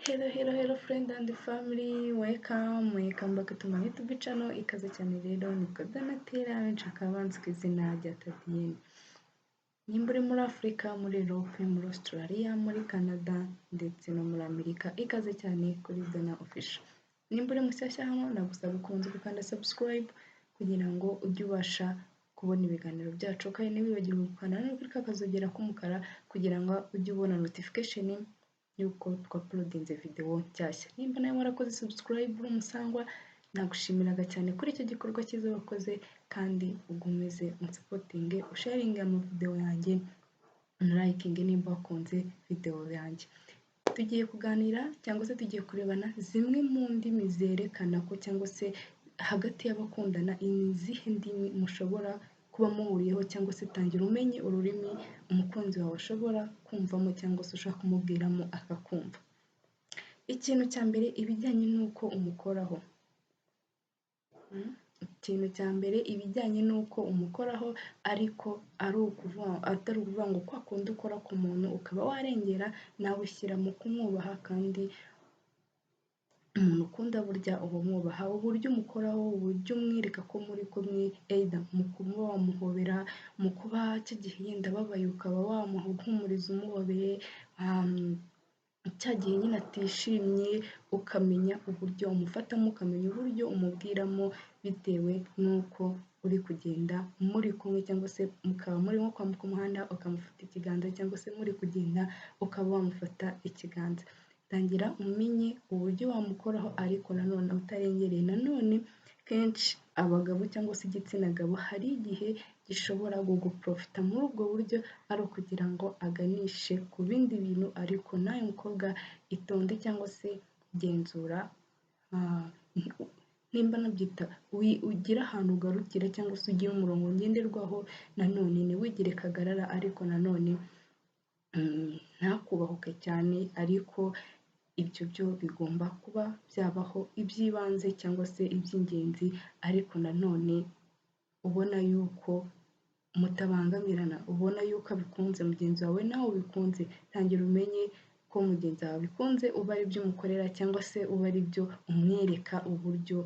Hello friend and family, welcome back to my YouTube channel. Ikaze cyane rero niko Donatella benshi bakaba banzi ku izina rya Tatienne. Nimba uri muri Afurika, muri Europe, muri Australia, muri Canada ndetse no muri Amerika, ikaze cyane kuri Dona Official. Nimba uri mushyashya hano nagusaba ukunze gukanda subscribe kugira ngo ujye ubasha kubona ibiganiro byacu kandi ntiwibagirwe gukanda no kuri kakazogera k'umukara kugira ngo ujye ubona notification yuko twapulodinze video nshyashya. Nimba nawe warakoze subscribe uri umusangwa, nagushimiraga cyane kuri icyo gikorwa cyiza wakoze kandi ugumeze unsupport usharinge ama video yanjye, unliking nimba wakunze video yanjye. Tugiye kuganira cyangwa se tugiye kurebana zimwe mu ndimi zerekana ko cyangwa se hagati y'abakundana izihe ndimi mushobora kuba muhuriyeho cyangwa se tangira umenye ururimi umukunzi wawe ashobora kumvamo cyangwa se ushaka kumubwiramo akakumva. Ikintu cya mbere ibijyanye n'uko umukoraho. Ikintu cya mbere ibijyanye n'uko umukoraho ariko atari ukuvuga ngo kwa kundi ukora ku muntu ukaba warengera nawe ushyira mu kumwubaha kandi umuntu ukunda burya uba umwubaha. Uburyo umukoraho, uburyo umwereka ko muri kumwe either mu kuba wamuhobera, mu kuba cya gihe yenda ababaye ukaba wamuhumuriza umuhobeye, cya gihe nyine atishimye ukamenya uburyo umufatamo, ukamenya uburyo umubwiramo bitewe n'uko uri kugenda muri kumwe cyangwa se mukaba muri nko kwambuka umuhanda ukamufata ikiganza cyangwa se muri kugenda ukaba wamufata ikiganza. Tangira umenye uburyo wamukoraho ariko nanone utarengereye. Nanone kenshi abagabo cyangwa se igitsina gabo hari igihe gishobora guprofita muri ubwo buryo ari ukugira ngo aganishe ku bindi bintu, ariko nawe mukobwa itonde cyangwa se genzura, nimba nabyita ugira ahantu ugarukira cyangwa se ugira umurongo ngenderwaho. Nanone ntiwigire kagarara ariko nanone ntakubahuke cyane, ariko ibyo byo bigomba kuba byabaho iby'ibanze cyangwa se iby'ingenzi, ariko nanone ubona yuko mutabangamirana, ubona yuko abikunze mugenzi wawe nawe ubikunze. Tangira umenye ko mugenzi wawe abikunze, uba ari byo umukorera cyangwa se uba ari byo umwereka uburyo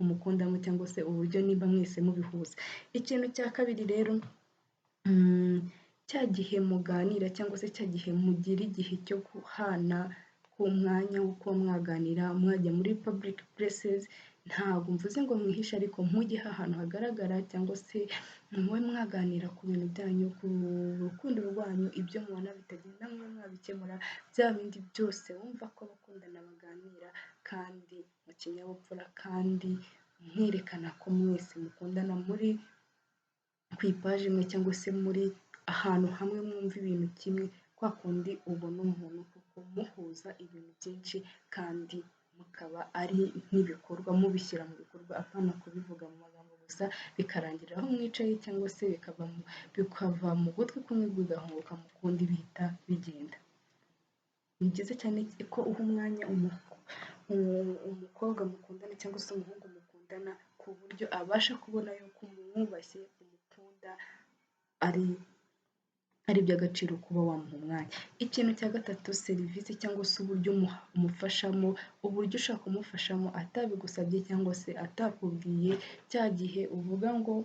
umukundamo cyangwa se uburyo niba mwese mubihuza. Ikintu cya kabiri rero, cya gihe muganira cyangwa se cya gihe mugira igihe cyo guhana ku mwanya wo kuba mwaganira mwajya muri public places, ntabwo mvuze ngo mwihishe ariko mujye ahantu hagaragara cyangwa se mube mwaganira ku bintu byanyu, ku rukundo rwanyu, ibyo mubona bitagenda mube mwabikemura, bya bindi byose wumva ko abakundana baganira kandi mu kinyabupfura kandi mwerekana ko mwese mukundana muri ku ipaji imwe cyangwa se muri ahantu hamwe mwumva ibintu kimwe, kwa kundi ubona umuntu kuko muhuza ibintu byinshi kandi mukaba ari nk'ibikorwa mubishyira mu bikorwa, apana kubivuga mu magambo gusa bikarangirira aho mwicaye cyangwa se bikava mu gutwi kumwe bigahunguka mu kundi bihita bigenda. Ni byiza cyane ko uha umwanya umukobwa mukundana cyangwa se umuhungu mukundana ku buryo abasha kubona yuko umwubashye, umukunda, ari iby'agaciro kuba wamuha umwanya. Ikintu cya gatatu, serivisi cyangwa se uburyo umufashamo, uburyo ushaka kumufashamo atabigusabye cyangwa se atakubwiye, cya gihe uvuga ngo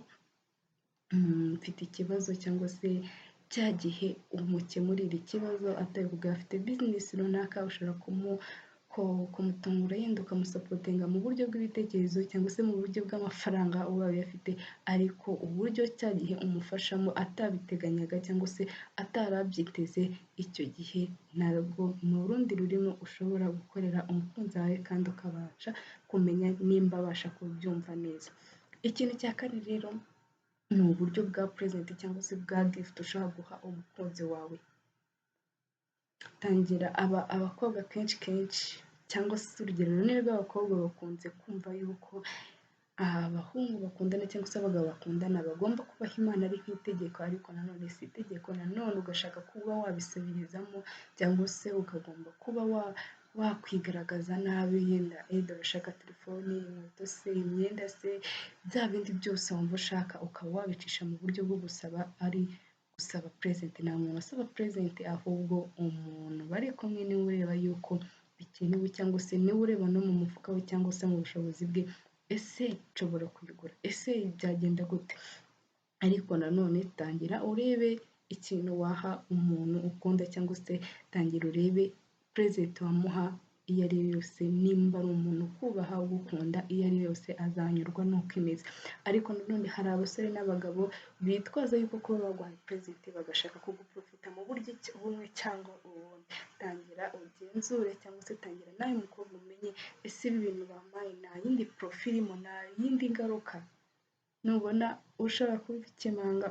mfite ikibazo cyangwa se cya gihe umukemurira ikibazo atabikubwiye. Afite business runaka ushobora kumutungura yenda ukamusapotinga mu buryo bw'ibitekerezo cyangwa se mu buryo bw'amafaranga uba uyafite, ariko uburyo cya gihe umufashamo atabiteganyaga cyangwa se atarabyiteze, icyo gihe ntabwo ni urundi rurimo ushobora gukorera umukunzi wawe kandi ukabasha kumenya nimba abasha kubyumva neza. Ikintu cya kane rero ni uburyo bwa present cyangwa se bwa gift ushobora guha umukunzi wawe. Tangira abakobwa kenshi cyangwa se urugero runini rw'abakobwa bakunze kumva yuko abahungu bakundana cyangwa se abagabo bakundana bagomba kubaha Imana ari nk'itegeko, ariko nanone si itegeko. Nanone ugashaka kuba wabisubirizamo cyangwa se ukagomba kuba wakwigaragaza nabi, yenda urashaka telefoni, inkweto se, imyenda se, bya bindi byose wumva ushaka ukaba wabicisha mu buryo bwo gusaba, ari gusaba present, nta muntu asaba present, ahubwo umuntu bari kumwe niwe ureba yuko bikenewe cyangwa se niwe ureba no mu mufuka we cyangwa se mu bushobozi bwe, ese nshobora kuyigura, ese byagenda gute? Ariko nanone tangira urebe ikintu waha umuntu ukunda cyangwa se tangira urebe present wamuha iyo ari yo yose, nimba ari umuntu ukubaha ugukunda iyo ari yo yose azanyurwa n'uko imeze. Ariko nanone hari abasore n'abagabo bitwaza yuko kuba baguhaye present bagashaka kuguprofita mu buryo bumwe cyangwa ubundi. Tangira ugenzure cyangwa se tangira nawe mukobwa umenye ese ibi bintu bampaye nta yindi profit irimo, nta yindi ngaruka. Nubona ushobora kubikemanga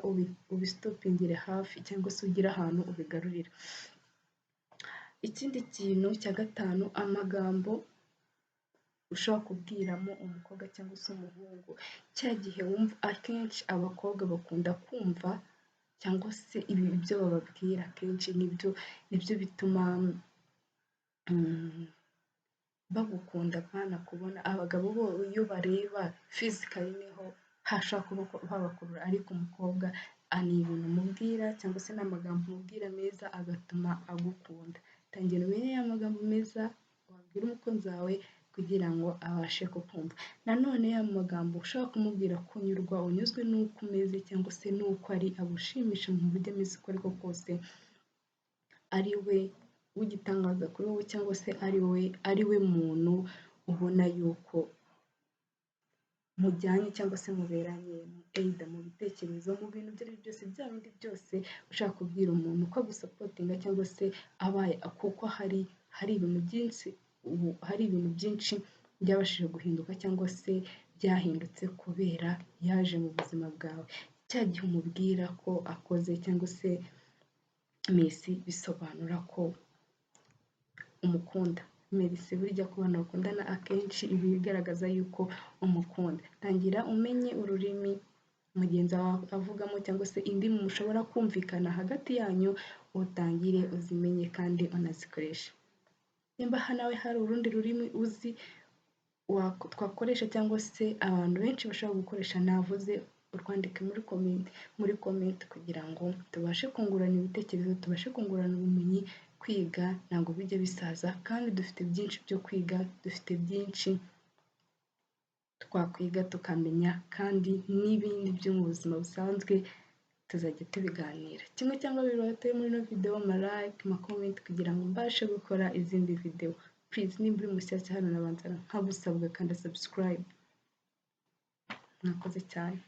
ubistopingire hafi cyangwa se ugire ahantu ubigarurira. Ikindi kintu cya gatanu, amagambo ushobora kubwiramo umukobwa cyangwa se umuhungu, cya gihe wumva akenshi abakobwa bakunda kumva cyangwa se ibyo bababwira akenshi nibyo bituma bagukunda banakubona. Abagabo bo iyo bareba physically niho hashobora kuba habakurura, ariko umukobwa ni ibintu umubwira cyangwa se n'amagambo umubwira meza agatuma agukunda. Tangira umenye ya magambo meza wabwira umukunzi wawe kugira ngo abashe kukumva. Nanone ya magambo ushobora kumubwira kunyurwa, unyuzwe n'uko umeze cyangwa se n'uko ari, agushimisha mu buryo ameze uko ariko kose, ari we w'igitangaza kuri wowe cyangwa se ari we muntu ubona yuko mujyanye cyangwa se muberanye, either mu bitekerezo, mu bintu ibyo ari byo byose, bya bindi byose ushaka kubwira umuntu ko agusapotinga cyangwa se abaye, kuko hari ibintu byinshi byabashije guhinduka cyangwa se byahindutse kubera yaje mu buzima bwawe. Cya gihe umubwira ko akoze cyangwa se Messi, bisobanura ko umukunda. Merci burya ku bantu bakundana akenshi ibi bigaragaza yuko umukunda. Tangira umenye ururimi mugenzi wawe avugamo cyangwa se indimi mushobora kumvikana hagati yanyu, utangire uzimenye kandi unazikoreshe. Nimba nawe hari urundi rurimi uzi twakoresha cyangwa se abantu benshi bashobora gukoresha navuze, urwandike muri comment kugira ngo tubashe kungurana ibitekerezo, tubashe kungurana ubumenyi. Kwiga ntabwo bijya bisaza kandi dufite byinshi byo kwiga, dufite byinshi twakwiga tukamenya, kandi n'ibindi byo mu buzima busanzwe tuzajya tubiganira. Kimwe cyangwa bibiri watuye muri ino video, like, comment kugira ngo mbashe gukora izindi video. Please, nimba uri mushyashya hano nabanza nkagusabwa kandi subscribe. Mwakoze cyane.